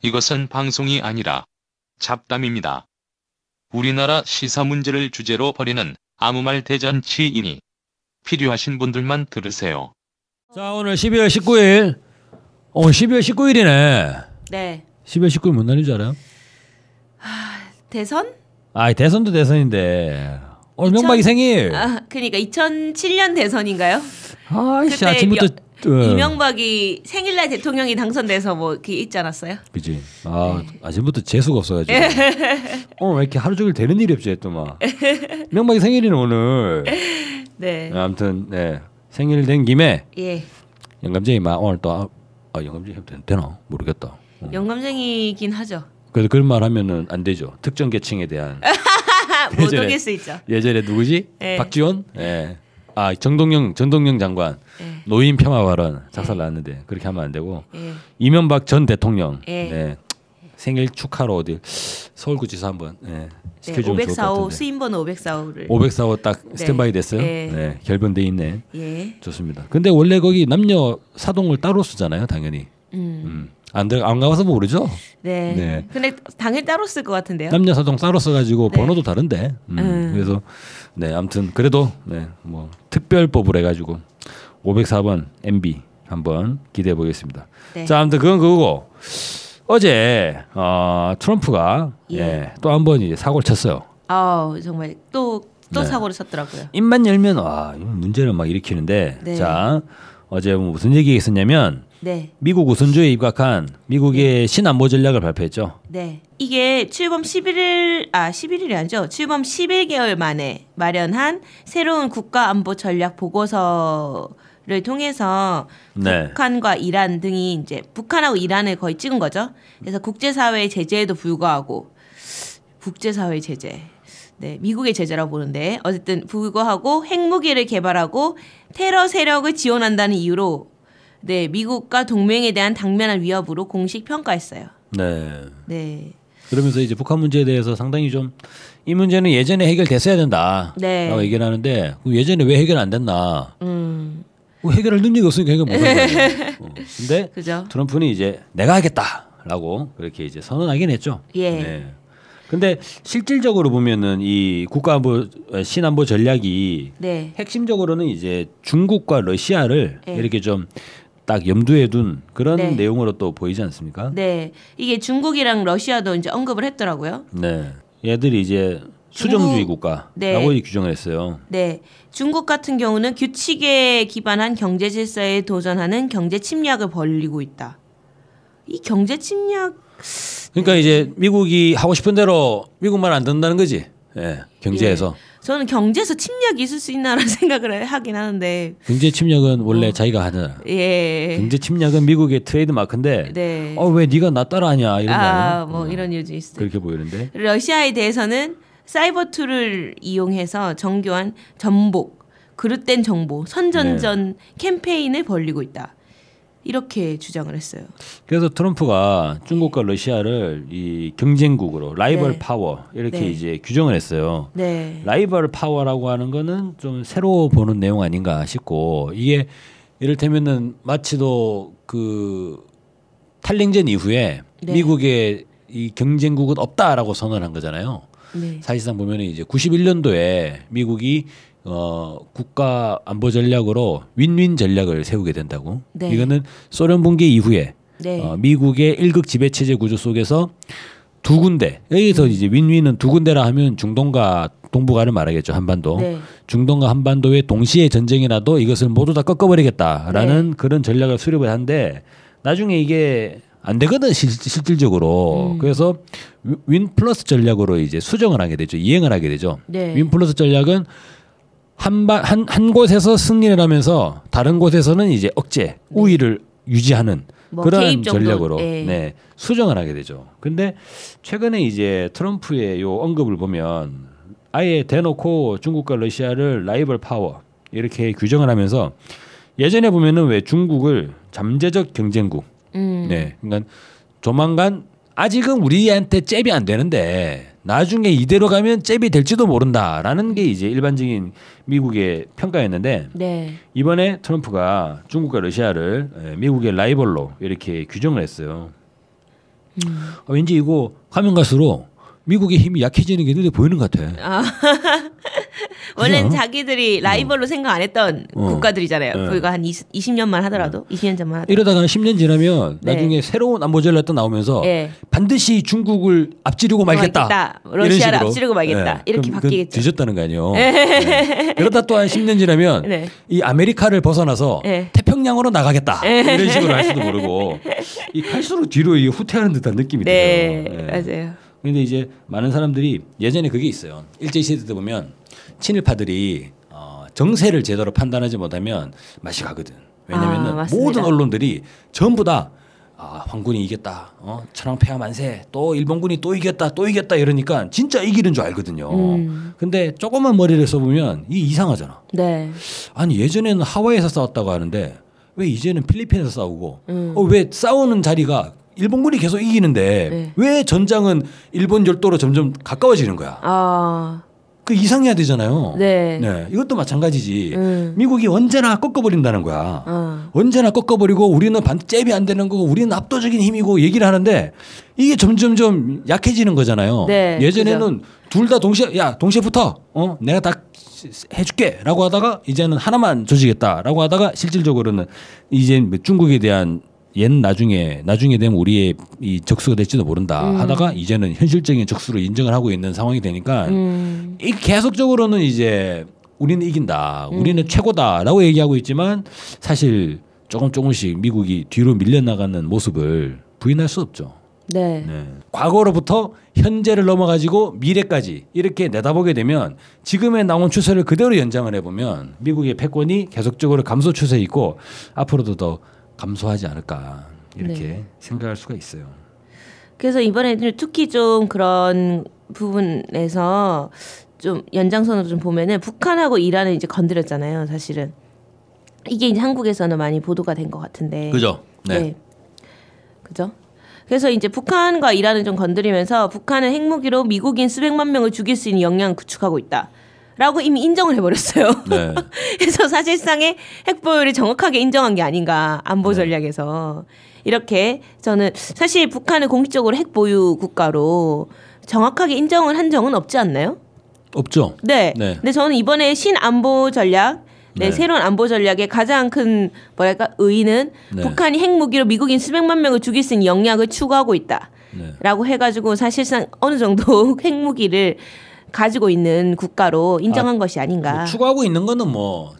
이것은 방송이 아니라 잡담입니다. 우리나라 시사 문제를 주제로 벌이는 아무 말 대잔치이니 필요하신 분들만 들으세요. 자, 오늘 12월 19일. 오늘 12월 19일이네. 네. 12월 19일 뭔 날인 줄 알아요? 대선? 아, 대선도 대선인데. 오늘 명박이 생일. 그러니까 2007년 대선인가요? 아이씨, 그때 아침부터 이명박이 생일날 대통령이 당선돼서 뭐 그게 있지 않았어요? 그치. 아침부터 재수가 없어가지고. 오늘 왜 이렇게 하루 종일 되는 일이 없지 또 막. 명박이 생일이는 오늘. 네. 아무튼 네. 생일 된 김에 예. 영감쟁이 막 오늘 또 영감쟁이 해도 되나 모르겠다. 영감쟁이긴 하죠. 그래서 그런 말 하면은 안 되죠. 특정 계층에 대한. 못 오길 수 있죠. 예전에 누구지? 네. 박지원? 예. 아, 정동영 장관 네. 노인 폄하 발언 작살 났는데 그렇게 하면 안 되고. 예. 이명박 전 대통령 예. 네. 생일 축하로 어디 서울구치소 한번 시켜주면 좋을 것 545 같은데. 수임번호 545를 545 딱 네. 스탠바이 됐어요. 예. 네, 결번돼 있네. 예. 좋습니다. 근데 원래 거기 남녀 사동을 따로 쓰잖아요, 당연히. 안 가봐서 모르죠. 네. 네. 근데 당일 따로 쓸 것 같은데요. 남녀 사동 따로 써가지고 네. 번호도 다른데. 그래서 네, 아무튼 그래도 네, 뭐 특별법을 해가지고 504번 MB 한번 기대해 보겠습니다. 네. 자, 아무튼 그건 그거고 어제 트럼프가 또 한 번 이제 사고를 쳤어요. 정말 또 네. 사고를 쳤더라고요. 입만 열면 문제를 막 일으키는데 네. 자, 어제 무슨 얘기가 있었냐면 네. 미국 우선주에 입각한 미국의 신안보 전략을 발표했죠. 네. 이게 출범 11일이 아니죠. 출범 11개월 만에 마련한 새로운 국가안보 전략 보고서를 통해서 네. 북한과 이란 등이 이제 북한하고 이란을 거의 찍은 거죠. 그래서 국제사회의 제재에도 불구하고 국제사회 제재. 네, 미국의 제재라고 보는데 어쨌든 불구하고 핵무기를 개발하고 테러 세력을 지원한다는 이유로 네, 미국과 동맹에 대한 당면한 위협으로 공식 평가했어요. 네. 네. 그러면서 이제 북한 문제에 대해서 상당히 좀 이 문제는 예전에 해결됐어야 된다. 네. 라고 얘기를 하는데 예전에 왜 해결 안 됐나? 해결할 능력이 없으니까 해결 못 한 거예요. 근데 그죠? 트럼프는 이제 내가 하겠다라고 그렇게 이제 선언하긴 했죠. 예. 네. 근데 실질적으로 보면은 이 국가안보 신안보 전략이 네. 핵심적으로는 이제 중국과 러시아를 네. 이렇게 좀 딱 염두에 둔 그런 네. 내용으로 또 보이지 않습니까? 네. 이게 중국이랑 러시아도 이제 언급을 했더라고요. 네. 얘들이 이제 수정주의 국가라고 네. 규정을 했어요. 네. 중국 같은 경우는 규칙에 기반한 경제 질서에 도전하는 경제 침략을 벌이고 있다. 이 경제 침략 그러니까 이제 미국이 하고 싶은 대로 미국 말 안 듣는다는 거지. 예. 경제에서. 저는 경제에서 침략이 있을 수 있나라는 생각을 하긴 하는데. 경제 침략은 원래 자기가 하잖아. 예. 경제 침략은 미국의 트레이드 마크인데. 네. 왜 네가 나 따라하냐 이런 거 아니에요? 뭐 이런 이유도 있어요. 그렇게 보이는데. 러시아에 대해서는 사이버 툴을 이용해서 정교한 전복, 그릇된 정보, 선전전 캠페인을 벌이고 있다. 이렇게 주장을 했어요. 그래서 트럼프가 중국과 러시아를 이 경쟁국으로 라이벌 네. 파워 이렇게 네. 이제 규정을 했어요. 네. 라이벌 파워라고 하는 거는 좀 새로 보는 내용 아닌가 싶고 이게 이를테면은 마치도 그 탈냉전 이후에 네. 미국의 이 경쟁국은 없다라고 선언한 거잖아요. 네. 사실상 보면은 이제 91년도에 미국이 국가 안보 전략으로 윈윈 전략을 세우게 된다고. 네. 이거는 소련 붕괴 이후에 네. 미국의 일극 지배 체제 구조 속에서 두 군데 여기서 이제 윈윈은 두 군데라 하면 중동과 동북아를 말하겠죠. 한반도. 네. 중동과 한반도에 동시에 전쟁이 나도 이것을 모두 다 꺾어버리겠다라는 그런 전략을 수립을 한데 나중에 이게 안 되거든 실질적으로. 그래서 윈 플러스 전략으로 이제 수정을 하게 되죠. 이행을 하게 되죠. 네. 윈 플러스 전략은 한 곳에서 승리를 하면서 다른 곳에서는 이제 억제 우위를 유지하는 뭐 그런 개입 정도, 전략으로 예. 수정을 하게 되죠. 근데 최근에 이제 트럼프의 요 언급을 보면 아예 대놓고 중국과 러시아를 라이벌 파워 이렇게 규정을 하면서 예전에 보면은 왜 중국을 잠재적 경쟁국 그러니까 조만간 아직은 우리한테 잽이 안 되는데 나중에 이대로 가면 잽이 될지도 모른다라는 게 이제 일반적인 미국의 평가였는데 네. 이번에 트럼프가 중국과 러시아를 미국의 라이벌로 이렇게 규정을 했어요. 왠지 이거 가면 갈수록 미국의 힘이 약해지는 게 눈에 보이는 것 같아. 원래는 그죠? 자기들이 라이벌로 생각 안 했던 국가들이잖아요. 네. 불과 한 20년만 하더라도 20년 전만 하더라도. 이러다가 10년 지나면 네. 나중에 새로운 안보 전략도 나오면서 네. 반드시 중국을 앞지르고 말겠다. 러시아를 이런 식으로. 앞지르고 말겠다. 네. 이렇게 그럼 바뀌겠죠. 뒤졌다는 거 아니에요. 네. 그러다 또 한 10년 지나면 네. 이 아메리카를 벗어나서 네. 태평양으로 나가겠다. 이런 식으로 할 수도 모르고 이 갈수록 뒤로 이 후퇴하는 듯한 느낌이 네, 들어요. 맞아요. 근데 이제 많은 사람들이 예전에 그게 있어요. 일제시대 때 보면 친일파들이 정세를 제대로 판단하지 못하면 맛이 가거든. 왜냐면은 맞습니다. 모든 언론들이 전부 다 황군이 이겼다. 천황폐하 만세. 또 일본군이 또 이겼다. 또 이겼다 이러니까 진짜 이기는 줄 알거든요. 근데 조금만 머리를 써보면 이 이상하잖아. 네. 아니 예전에는 하와이에서 싸웠다고 하는데 왜 이제는 필리핀에서 싸우고 왜 싸우는 자리가 일본군이 계속 이기는데 네. 왜 전장은 일본 열도로 점점 가까워지는 거야. 그 이상해야 되잖아요. 네. 이것도 마찬가지지. 미국이 언제나 꺾어버린다는 거야. 언제나 꺾어버리고 우리는 잽이 안 되는 거고 우리는 압도적인 힘이고 얘기를 하는데 이게 점점점 약해지는 거잖아요. 네, 예전에는 둘 다 동시에 붙어. 내가 다 해줄게라고 하다가 이제는 하나만 조지겠다라고 하다가 실질적으로는 이제 중국에 대한 나중에 되면 우리의 이 적수가 될지도 모른다 하다가 이제는 현실적인 적수로 인정을 하고 있는 상황이 되니까 이 계속적으로는 이제 우리는 이긴다, 우리는 최고다라고 얘기하고 있지만 사실 조금씩 미국이 뒤로 밀려나가는 모습을 부인할 수 없죠. 네. 과거로부터 현재를 넘어가지고 미래까지 이렇게 내다보게 되면 지금에 나온 추세를 그대로 연장을 해보면 미국의 패권이 계속적으로 감소 추세에 있고 앞으로도 더 감소하지 않을까 이렇게 생각할 수가 있어요. 그래서 이번에는 특히 좀 그런 부분에서 좀 연장선으로 좀 보면은 북한하고 이란을 이제 건드렸잖아요. 사실은 이게 이제 한국에서는 많이 보도가 된 것 같은데. 그죠? 네. 그죠? 그래서 이제 북한과 이란을 좀 건드리면서 북한은 핵무기로 미국인 수백만 명을 죽일 수 있는 역량을 구축하고 있다. 라고 이미 인정을 해버렸어요. 네. 그래서 사실상의 핵보유를 정확하게 인정한 게 아닌가 안보 전략에서 이렇게 저는 사실 북한을 공식적으로 핵보유 국가로 정확하게 인정을 한 적은 없지 않나요? 없죠. 네. 근데 저는 이번에 신안보 전략, 새로운 안보 전략의 가장 큰 의의는 북한이 핵무기로 미국인 수백만 명을 죽일 수 있는 역량을 추구하고 있다라고 해가지고 사실상 어느 정도 핵무기를 가지고 있는 국가로 인정한 것이 아닌가. 추구하고 있는 거는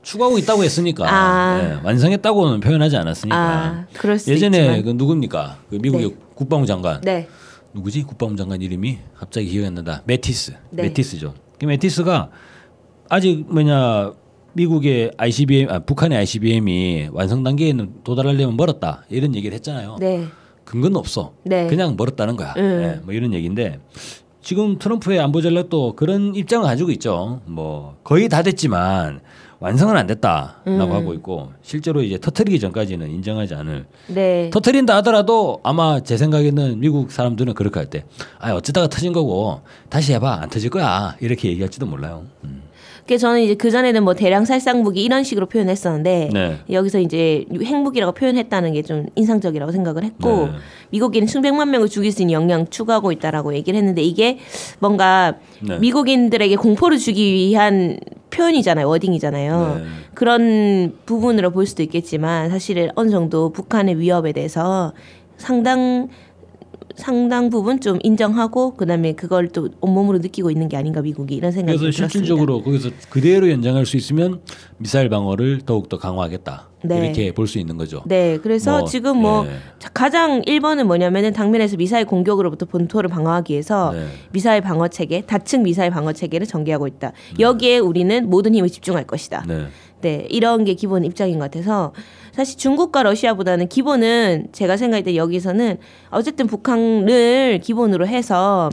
추구하고 있다고 했으니까 완성했다고는 표현하지 않았으니까. 그럴 수 예전에 있지만. 그 누굽니까? 그 미국의 국방부 장관. 네. 누구지? 국방부 장관 이름이 갑자기 기억이 안 난다. 매티스. 네. 매티스죠. 그 매티스가 아직 미국의 북한의 ICBM이 완성 단계에는 도달하려면 멀었다 이런 얘기를 했잖아요. 네. 근거는 없어. 네. 그냥 멀었다는 거야. 이런 얘기인데 지금 트럼프의 안보 전략도 그런 입장을 가지고 있죠. 거의 다 됐지만 완성은 안 됐다라고 하고 있고 실제로 이제 터트리기 전까지는 인정하지 않을. 네. 터트린다 하더라도 아마 제 생각에는 미국 사람들은 그렇게 할 때 어쩌다가 터진 거고 다시 해봐 안 터질 거야 이렇게 얘기할지도 몰라요. 그래서 저는 이제 그 전에는 대량 살상무기 이런 식으로 표현했었는데 여기서 이제 핵무기라고 표현했다는 게 좀 인상적이라고 생각을 했고 미국인은 수백만 명을 죽일 수 있는 역량 추구하고 있다라고 얘기를 했는데 이게 뭔가 미국인들에게 공포를 주기 위한 표현이잖아요. 워딩이잖아요. 그런 부분으로 볼 수도 있겠지만 사실은 어느 정도 북한의 위협에 대해서 상당 부분 좀 인정하고 그다음에 그걸 또 온몸으로 느끼고 있는 게 아닌가 미국이 이런 생각이 그래서 들었습니다. 실질적으로 거기서 그대로 연장할 수 있으면 미사일 방어를 더욱더 강화하겠다. 네. 이렇게 볼 수 있는 거죠. 네, 그래서 지금 가장 1번은 뭐냐면은 당면에서 미사일 공격으로부터 본토를 방어하기 위해서 미사일 방어 체계, 다층 미사일 방어 체계를 전개하고 있다. 여기에 우리는 모든 힘을 집중할 것이다. 네, 이런 게 기본 입장인 것 같아서 사실 중국과 러시아보다는 기본은 제가 생각할 때 여기서는 어쨌든 북한을 기본으로 해서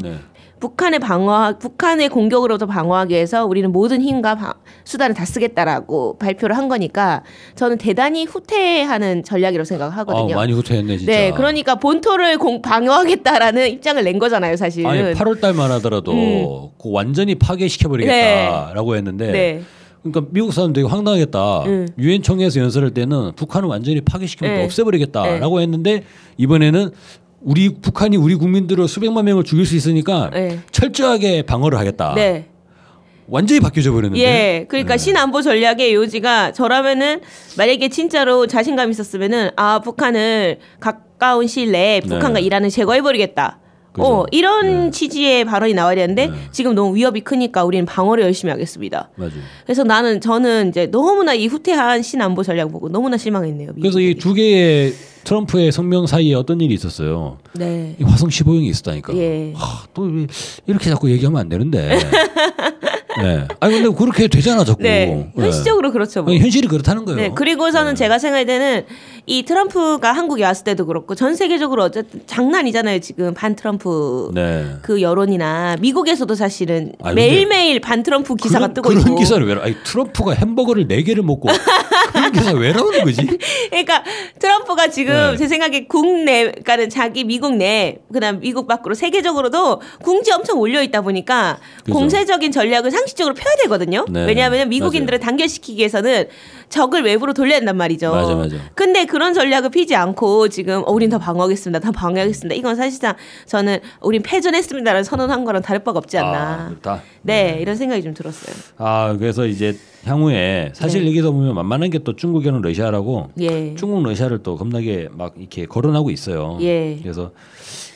북한의 공격으로부터 방어하기 위해서 우리는 모든 힘과 수단을 다 쓰겠다라고 발표를 한 거니까 저는 대단히 후퇴하는 전략이라고 생각을 하거든요. 많이 후퇴했네 진짜. 네, 그러니까 본토를 방어하겠다라는 입장을 낸 거잖아요, 사실은. 아니 8월 달만 하더라도 완전히 파괴시켜버리겠다라고 했는데 그러니까 미국 사람 되게 황당하겠다. 유엔 총회에서 연설할 때는 북한을 완전히 파괴시키면 없애버리겠다라고 했는데 이번에는 우리 북한이 우리 국민들을 수백만 명을 죽일 수 있으니까 네. 철저하게 방어를 하겠다. 네. 완전히 바뀌어져 버렸는데. 예, 그러니까 신안보 전략의 요지가 저라면은 만약에 진짜로 자신감 있었으면은 북한을 가까운 시일 내에 북한과 이란을 제거해버리겠다. 그죠. 이런 취지의 발언이 나와야 되는데 지금 너무 위협이 크니까 우리는 방어를 열심히 하겠습니다. 맞아요. 그래서 저는 이제 너무나 이 후퇴한 신안보 전략 보고 너무나 실망했네요. 그래서 이 두 개의 트럼프의 성명 사이에 어떤 일이 있었어요. 네. 이 화성 15형이 있었다니까. 예. 또 이렇게 자꾸 얘기하면 안 되는데. 네. 아니 근데 그렇게 되잖아 자꾸. 네. 현실적으로 그렇죠. 뭐. 아니, 현실이 그렇다는 거예요. 네. 그리고서는 제가 생각할 때는 이 트럼프가 한국에 왔을 때도 그렇고 전 세계적으로 어쨌든 장난이잖아요. 지금 반 트럼프 네. 그 여론이나 미국에서도 사실은 아니, 매일매일 반 트럼프 기사가 뜨고 그런 있고. 기사를 왜? 아니 트럼프가 햄버거를 4개를 먹고 그런 기사 왜 나오는 거지? 그러니까 트럼프가 지금 네. 제 생각에 국내, 그러니까는 자기 미국 내, 그다음 미국 밖으로 세계적으로도 궁지 엄청 올려 있다 보니까 그죠. 공세적인 전략을 상식적으로 펴야 되거든요. 네. 왜냐하면 미국인들을 단결시키기 위해서는 적을 외부로 돌려야 된단 말이죠. 맞아. 근데 그런 전략을 피지 않고 지금 우린 더 방어하겠습니다. 더 방어하겠습니다. 이건 사실상 저는 우린 패전했습니다라는 선언한 거랑 다를 바가 없지 않나. 그렇다. 네, 이런 생각이 좀 들었어요. 그래서 이제 향후에 사실 네. 여기서 보면 만만한 게 또 중국에는 러시아라고 예. 중국 러시아를 또 겁나게 막 이렇게 거론하고 있어요. 예. 그래서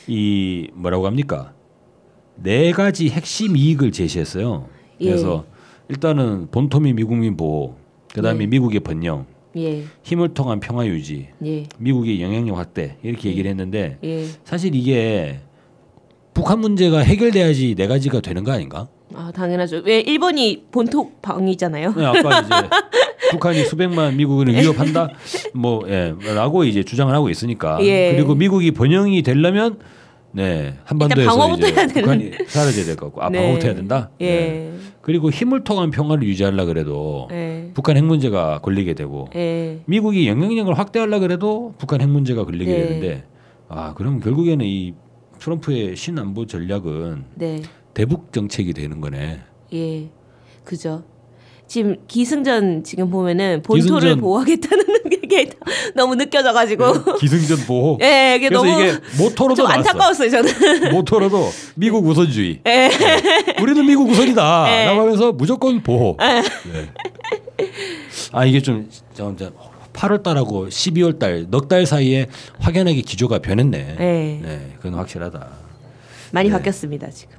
이 뭐라고 합니까? 4가지 핵심 이익을 제시했어요. 예. 그래서 일단은 본토민 미국민 보호, 그다음에 예. 미국의 번영, 예. 힘을 통한 평화 유지, 예. 미국의 영향력 확대 이렇게 얘기를 했는데 예. 사실 이게 북한 문제가 해결돼야지 4가지가 되는 거 아닌가? 당연하죠. 왜 일본이 본토방이잖아요. 네, 아까 이제 북한이 수백만 미국을 위협한다, 라고 이제 주장을 하고 있으니까. 예. 그리고 미국이 번영이 되려면, 한반도에서 방어부터 이제 해야 되는. 북한이 사라져야 될 것 같고, 네. 방어부터 해야 된다. 예. 네. 그리고 힘을 통한 평화를 유지하려 그래도 예. 북한 핵 문제가 걸리게 되고, 예. 미국이 영향력을 확대하려 그래도 북한 핵 문제가 걸리게 네. 되는데, 그럼 결국에는 이 트럼프의 신안보 전략은 네. 대북 정책이 되는 거네. 예. 그죠. 지금 기승전 지금 보면은 본토를 기승전. 보호하겠다는 게 너무 느껴져가지고. 기승전 보호. 예, 이게 그래서 너무 이게 모토로도 좀 나왔어. 안타까웠어요 저는. 모토로도 미국 우선주의. 예. 우리는 미국 우선이다. 예. 라고 하면서 무조건 보호. 네. 이게 좀 8월 달하고 12월 달 넉 달 사이에 확연하게 기조가 변했네. 예. 네, 그건 확실하다. 많이 네. 바뀌었습니다 지금.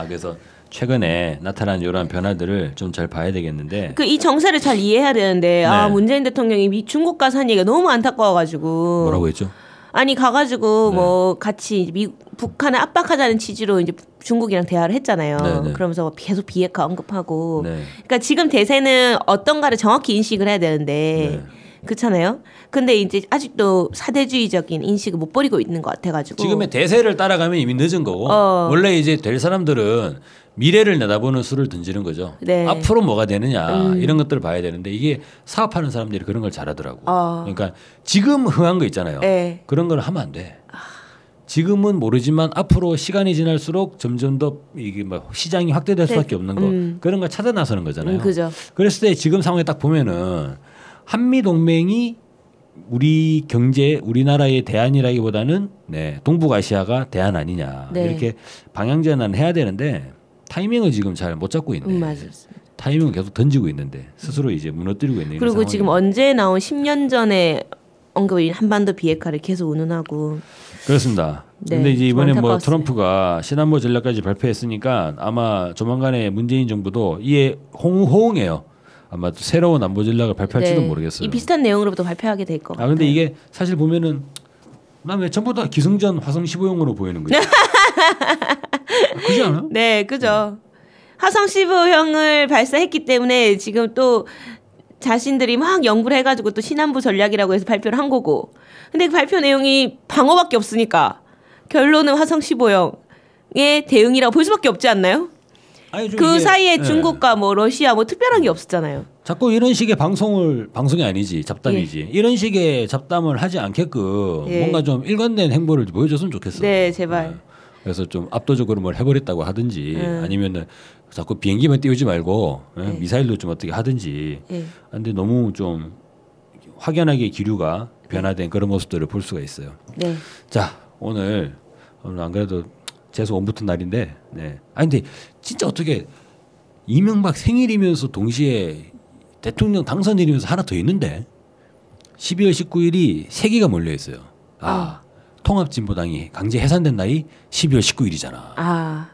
그래서 최근에 나타난 이러한 변화들을 좀 잘 봐야 되겠는데. 그 이 정세를 잘 이해해야 되는데 네. 문재인 대통령이 중국 가서 한 얘기가 너무 안타까워가지고. 뭐라고 했죠? 아니 가가지고 네. 뭐 같이 북한을 압박하자는 취지로 이제 중국이랑 대화를 했잖아요. 네. 그러면서 계속 비핵화 언급하고. 네. 그러니까 지금 대세는 어떤가를 정확히 인식을 해야 되는데 네. 그렇잖아요. 근데 이제 아직도 사대주의적인 인식을 못 버리고 있는 것 같아가지고. 지금의 대세를 따라가면 이미 늦은 거고 원래 이제 될 사람들은 미래를 내다보는 수를 던지는 거죠. 네. 앞으로 뭐가 되느냐 이런 것들을 봐야 되는데 이게 사업하는 사람들이 그런 걸 잘하더라고. 그러니까 지금 흥한 거 있잖아요. 네. 그런 걸 하면 안 돼. 지금은 모르지만 앞으로 시간이 지날수록 점점 더 이게 뭐 시장이 확대될 수밖에 없는 거 그런 걸 찾아 나서는 거잖아요. 그죠. 그랬을 때 지금 상황에 딱 보면은 한미 동맹이 우리 경제, 우리나라의 대안이라기보다는 동북아시아가 대안 아니냐 네. 이렇게 방향 전환을 해야 되는데 타이밍을 지금 잘 못 잡고 있네. 맞습니다. 타이밍을 계속 던지고 있는데 스스로 이제 무너뜨리고 있는. 그리고 이런 지금 상황이에요. 언제 나온 10년 전에 언급인 한반도 비핵화를 계속 운운하고. 그렇습니다. 네, 근데 이제 좀 이번에 뭐 안타까웠어요. 트럼프가 신안보 전략까지 발표했으니까 아마 조만간에 문재인 정부도 이에 호응해요. 아마 또 새로운 안보 전략을 발표할지도 모르겠어요. 이 비슷한 내용으로부터 발표하게 될 것 같아요. 근데 이게 사실 보면은 난 왜 전부 다 기승전 화성 15형으로 보이는 거지? 그렇지 않아? 네, 그죠. 화성 15형을 발사했기 때문에 지금 또 자신들이 막 연구를 해가지고 또 신안보 전략이라고 해서 발표를 한 거고. 근데 그 발표 내용이 방어밖에 없으니까 결론은 화성 15형의 대응이라고 볼 수밖에 없지 않나요? 아니, 좀 그 이게, 사이에 중국과 뭐 러시아 뭐 특별한 게 없었잖아요. 자꾸 이런 식의 방송이 아니지 잡담이지. 이런 식의 잡담을 하지 않게끔 예. 뭔가 좀 일관된 행보를 보여줬으면 좋겠어. 네, 제발. 그래서 좀 압도적으로 뭘 해버렸다고 하든지 아니면은 자꾸 비행기만 띄우지 말고 미사일로 좀 어떻게 하든지. 예. 근데 너무 좀 확연하게 기류가 변화된 그런 모습들을 볼 수가 있어요. 네. 자, 오늘 안 그래도 재수 온 붙은 날인데, 네. 아니 근데 진짜 어떻게 이명박 생일이면서 동시에 대통령 당선일이면서 하나 더 있는데 12월 19일이 3개가 몰려 있어요. 통합진보당이 강제 해산된 날이 12월 19일이잖아.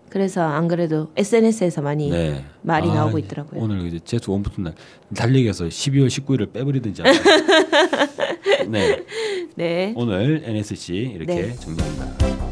그래서 안 그래도 SNS에서 많이 네. 말이 나오고 있더라고요. 오늘 이제 재수 온 붙은 날 달리기에서 12월 19일을 빼버리든지. 네. 네. 오늘 NSC 이렇게 네. 정리합니다.